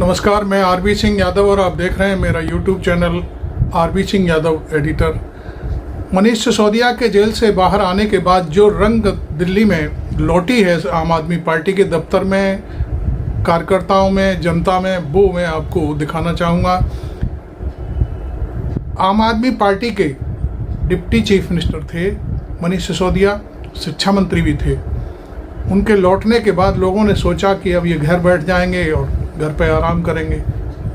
नमस्कार, मैं आरबी सिंह यादव और आप देख रहे हैं मेरा YouTube channel RB Singh Yadav editor. Manish Sisodia के जेल से बाहर आने के बाद जो रंग दिल्ली में लौटी है आम आदमी पार्टी के दफ्तर में, कार्यकर्ताओं में, जनता में, वो मैं आपको दिखाना चाहूँगा। आम आदमी पार्टी के डिप्टी चीफ मिनिस्टर थे मनीष सिसोदिया, शिक्षा मंत्री भी थे। उनके लौटने के बाद लोगों ने सोचा कि अब ये घर बैठ जाएंगे और घर पे आराम करेंगे।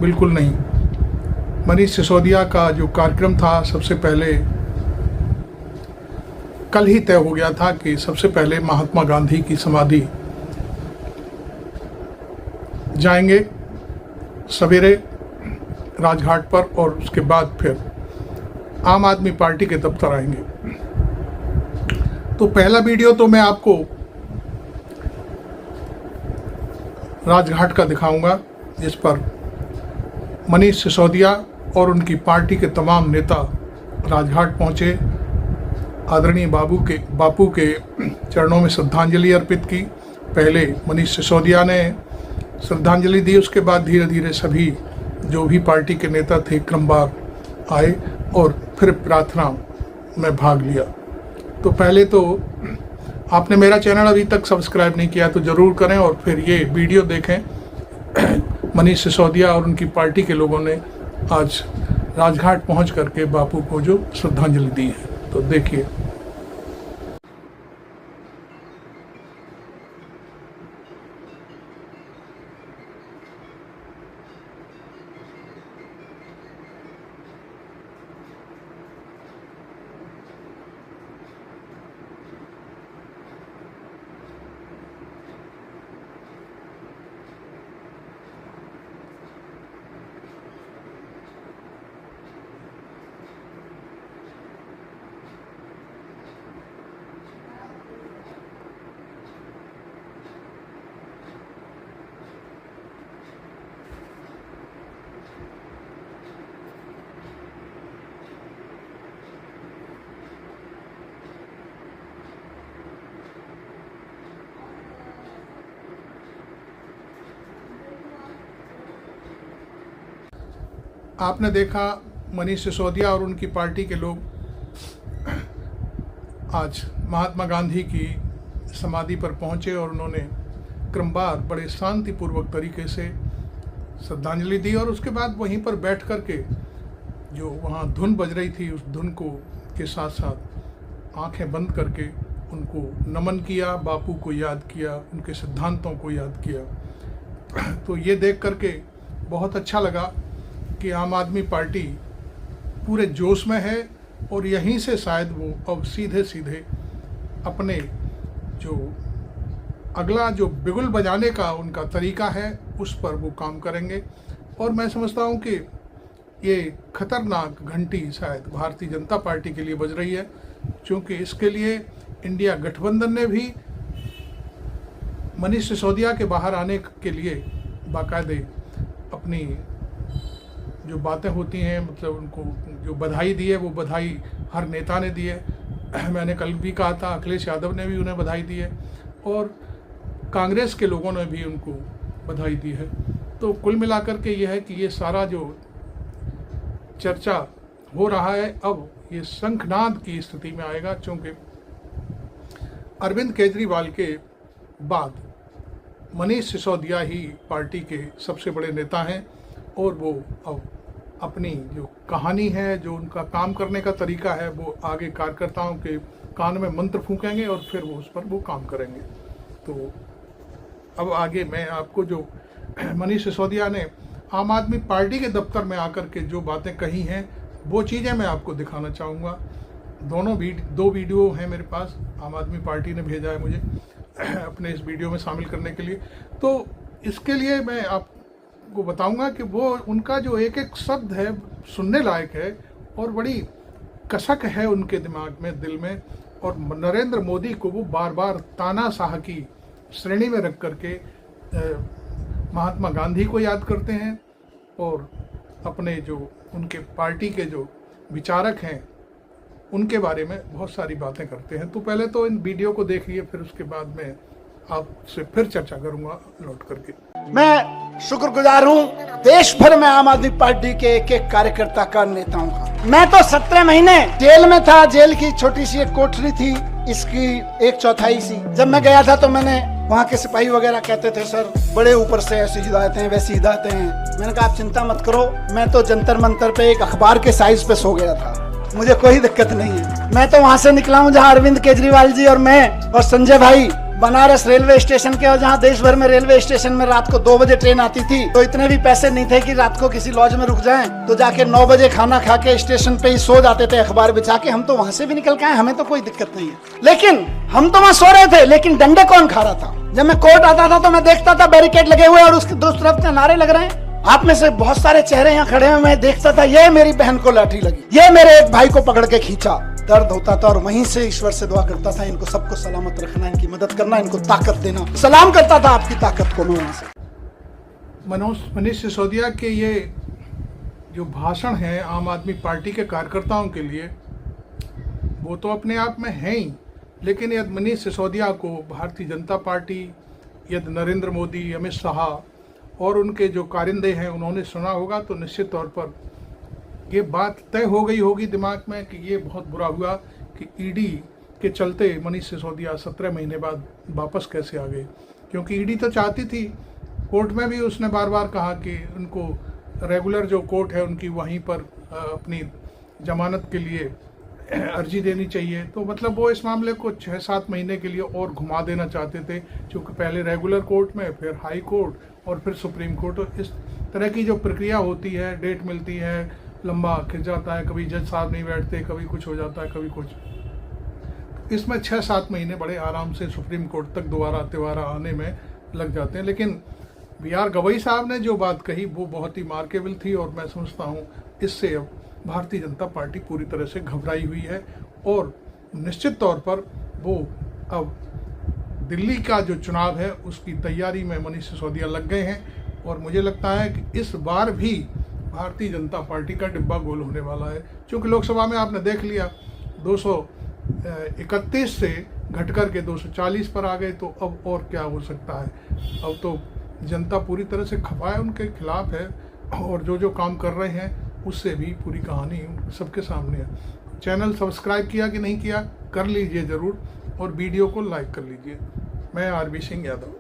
बिल्कुल नहीं। मनीष सिसोदिया का जो कार्यक्रम था, सबसे पहले कल ही तय हो गया था कि सबसे पहले महात्मा गांधी की समाधि जाएंगे सवेरे राजघाट पर, और उसके बाद फिर आम आदमी पार्टी के दफ्तर आएंगे। तो पहला वीडियो तो मैं आपको राजघाट का दिखाऊंगा, जिस पर मनीष सिसोदिया और उनकी पार्टी के तमाम नेता राजघाट पहुंचे, आदरणीय बापू के चरणों में श्रद्धांजलि अर्पित की। पहले मनीष सिसोदिया ने श्रद्धांजलि दी, उसके बाद धीरे धीरे सभी जो भी पार्टी के नेता थे क्रमवार आए और फिर प्रार्थना में भाग लिया। तो पहले तो आपने मेरा चैनल अभी तक सब्सक्राइब नहीं किया तो ज़रूर करें और फिर ये वीडियो देखें। मनीष सिसोदिया और उनकी पार्टी के लोगों ने आज राजघाट पहुंच करके बापू को जो श्रद्धांजलि दी है, तो देखिए। आपने देखा मनीष सिसोदिया और उनकी पार्टी के लोग आज महात्मा गांधी की समाधि पर पहुंचे और उन्होंने क्रमवार बड़े शांतिपूर्वक तरीके से श्रद्धांजलि दी, और उसके बाद वहीं पर बैठ कर के जो वहाँ धुन बज रही थी, उस धुन को के साथ साथ आंखें बंद करके उनको नमन किया, बापू को याद किया, उनके सिद्धांतों को याद किया। तो ये देख करके बहुत अच्छा लगा कि आम आदमी पार्टी पूरे जोश में है, और यहीं से शायद वो अब सीधे सीधे अपने जो अगला जो बिगुल बजाने का उनका तरीका है उस पर वो काम करेंगे। और मैं समझता हूँ कि ये खतरनाक घंटी शायद भारतीय जनता पार्टी के लिए बज रही है, क्योंकि इसके लिए इंडिया गठबंधन ने भी मनीष सिसोदिया के बाहर आने के लिए बाकायदे अपनी जो बातें होती हैं, मतलब उनको जो बधाई दी है, वो बधाई हर नेता ने दी है। मैंने कल भी कहा था, अखिलेश यादव ने भी उन्हें बधाई दी है और कांग्रेस के लोगों ने भी उनको बधाई दी है। तो कुल मिलाकर के ये है कि ये सारा जो चर्चा हो रहा है अब ये शंखनाद की स्थिति में आएगा, क्योंकि अरविंद केजरीवाल के बाद मनीष सिसोदिया ही पार्टी के सबसे बड़े नेता हैं, और वो अब अपनी जो कहानी है, जो उनका काम करने का तरीका है, वो आगे कार्यकर्ताओं के कान में मंत्र फूकेंगे और फिर वो उस पर वो काम करेंगे। तो अब आगे मैं आपको जो मनीष सिसोदिया ने आम आदमी पार्टी के दफ्तर में आकर के जो बातें कही हैं, वो चीज़ें मैं आपको दिखाना चाहूँगा। दो वीडियो हैं मेरे पास, आम आदमी पार्टी ने भेजा है मुझे अपने इस वीडियो में शामिल करने के लिए। तो इसके लिए मैं आपको बताऊंगा कि वो उनका जो एक एक शब्द है सुनने लायक है, और बड़ी कसक है उनके दिमाग में, दिल में। और नरेंद्र मोदी को वो बार बार तानाशाह की श्रेणी में रख करके महात्मा गांधी को याद करते हैं, और अपने जो उनके पार्टी के जो विचारक हैं उनके बारे में बहुत सारी बातें करते हैं। तो पहले तो इन वीडियो को देखिए, फिर उसके बाद में आपसे फिर चर्चा करूंगा लौट करके। मैं शुक्रगुजार हूं देश भर में आम आदमी पार्टी के एक एक कार्यकर्ता का, नेताओं का। मैं तो 17 महीने जेल में था। जेल की छोटी सी एक कोठरी थी, इसकी 1/4 सी। जब मैं गया था तो मैंने वहाँ के सिपाही वगैरह कहते थे, सर बड़े ऊपर से ऐसी हिदायतें हैं, वैसी हिदायतें हैं। मैंने कहा आप चिंता मत करो, मैं तो जंतर मंतर पे एक अखबार के साइज पे सो गया था, मुझे कोई दिक्कत नहीं है। मैं तो वहाँ से निकला हूँ जहाँ अरविंद केजरीवाल जी और मैं और संजय भाई बनारस रेलवे स्टेशन के, और जहाँ देश भर में रेलवे स्टेशन में रात को 2 बजे ट्रेन आती थी, तो इतने भी पैसे नहीं थे कि रात को किसी लॉज में रुक जाएं, तो जाके 9 बजे खाना खा के स्टेशन पे ही सो जाते थे अखबार बिछा के। हम तो वहां से भी निकल के आए, हमें तो कोई दिक्कत नहीं है। लेकिन हम तो वहां सो रहे थे, लेकिन डंडे कौन खा रहा था? जब मैं कोर्ट आता था तो मैं देखता था बैरिकेड लगे हुए और उसकी दूसरी तरफ से नारे लग रहे हैं। आप में से बहुत सारे चेहरे यहाँ खड़े हैं, मैं देखता था ये मेरी बहन को लाठी लगी, ये मेरे एक भाई को पकड़ के खींचा। दर्द होता था और वहीं से ईश्वर से दुआ करता था, इनको सबको सलामत रखना, इनकी मदद करना, इनको ताकत देना। सलाम करता था आपकी ताकत को मैं वहां से। मनीष सिसोदिया के ये जो भाषण है आम आदमी पार्टी के कार्यकर्ताओं के लिए, वो तो अपने आप में है ही, लेकिन यदि मनीष सिसोदिया को भारतीय जनता पार्टी, यदि नरेंद्र मोदी, अमित शाह और उनके जो कारिंदे हैं उन्होंने सुना होगा, तो निश्चित तौर पर ये बात तय हो गई होगी दिमाग में कि ये बहुत बुरा हुआ कि ईडी के चलते मनीष सिसोदिया 17 महीने बाद वापस कैसे आ गए। क्योंकि ईडी तो चाहती थी, कोर्ट में भी उसने बार बार कहा कि उनको रेगुलर जो कोर्ट है उनकी वहीं पर अपनी जमानत के लिए अर्जी देनी चाहिए। तो मतलब वो इस मामले को 6-7 महीने के लिए और घुमा देना चाहते थे, क्योंकि पहले रेगुलर कोर्ट में, फिर हाई कोर्ट और फिर सुप्रीम कोर्ट। इस तरह की जो प्रक्रिया होती है, डेट मिलती है, लंबा खिंच जाता है, कभी जज साहब नहीं बैठते, कभी कुछ हो जाता है, कभी कुछ। इसमें 6-7 महीने बड़े आराम से सुप्रीम कोर्ट तक दोबारा आने में लग जाते हैं। लेकिन BR गवई साहब ने जो बात कही वो बहुत ही मार्केबल थी, और मैं समझता हूँ इससे अब भारतीय जनता पार्टी पूरी तरह से घबराई हुई है, और निश्चित तौर पर वो अब दिल्ली का जो चुनाव है उसकी तैयारी में मनीष सिसोदिया लग गए हैं। और मुझे लगता है कि इस बार भी भारतीय जनता पार्टी का डिब्बा गोल होने वाला है, क्योंकि लोकसभा में आपने देख लिया 231 से घट कर के 240 पर आ गए, तो अब और क्या हो सकता है। अब तो जनता पूरी तरह से खफा है, उनके खिलाफ है, और जो काम कर रहे हैं उससे भी पूरी कहानी सबके सामने है। चैनल सब्सक्राइब किया कि नहीं किया, कर लीजिए ज़रूर, और वीडियो को लाइक कर लीजिए। मैं RB सिंह यादव।